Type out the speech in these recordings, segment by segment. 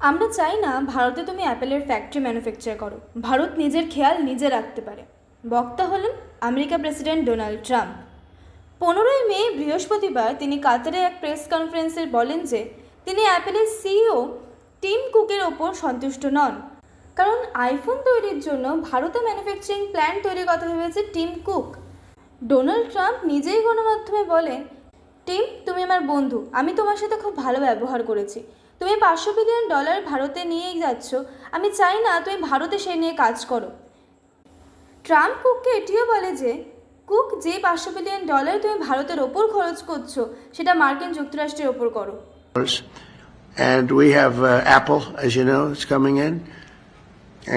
আমরা চাই না ভারতে তুমি অ্যাপেলের ফ্যাক্টরি ম্যানুফ্যাকচার করো। ভারত নিজের খেয়াল নিজে রাখতে পারে। বক্তা হলেন আমেরিকা প্রেসিডেন্ট ডোনাল্ড ট্রাম্প। 15 মে বৃহস্পতিবার তিনি কাতারে এক প্রেস কনফারেন্সে বলেন যে তিনি অ্যাপেলের সিইও টিম কুকের ওপর সন্তুষ্ট নন, কারণ আইফোন তৈরির জন্য ভারতে ম্যানুফ্যাকচারিং প্ল্যান্ট তৈরির কথা ভেবেছে টিম কুক। ডোনাল্ড ট্রাম্প নিজেই গণমাধ্যমে বলেন, টিম, তুমি আমার বন্ধু, আমি তোমার সাথে খুব ভালো ব্যবহার করেছি। তুমি $500 বিলিয়ন ভারতে নিয়েই যাচ্ছ, আমি চাই না তুমি ভারতে সেই নিয়ে কাজ করো। ট্রাম্প কুককে এটিও বলে যে কুক, যে $500 বিলিয়ন তুমি ভারতের ওপর খরচ করছো সেটা মার্কিন যুক্তরাষ্ট্রের ওপর করো। And we have Apple, as you know, it's coming in.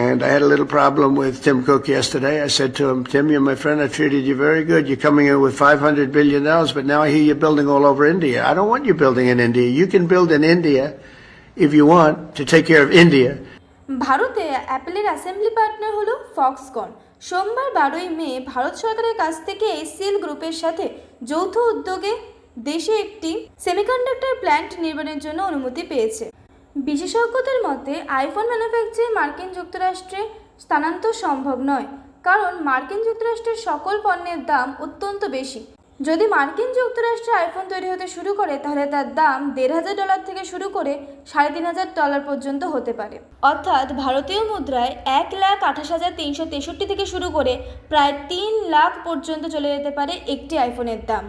And I had a little problem with Tim Cook yesterday. I said to him, Tim, you're my friend. I treated you very good. You're coming in with $500 billion, but now I hear you're building all over India. I don't want you building in India. You can build in India if you want to take care of India. ভারতে অ্যাপেলের assembly partner হলো Foxconn. সোমবার 12 মে ভারত সরকারের কাছ থেকে SCL গ্রুপের সাথে যৌথ উদ্যোগে দেশে একটি সেমিকন্ডাক্টর প্ল্যান্ট নির্মাণের জন্য অনুমতি পেয়েছে। বিশেষজ্ঞদের মতে আইফোন ম্যানুফ্যাকচারে মার্কিন যুক্তরাষ্ট্রে স্থানান্তর সম্ভব নয়, কারণ মার্কিন যুক্তরাষ্ট্রের সকল পণ্যের দাম অত্যন্ত বেশি। যদি মার্কিন যুক্তরাষ্ট্রে আইফোন তৈরি হতে শুরু করে তাহলে তার দাম $1,500 থেকে শুরু করে $3,500 পর্যন্ত হতে পারে, অর্থাৎ ভারতীয় মুদ্রায় 1,28,363 থেকে শুরু করে প্রায় 3 লাখ পর্যন্ত চলে যেতে পারে একটি আইফোনের দাম।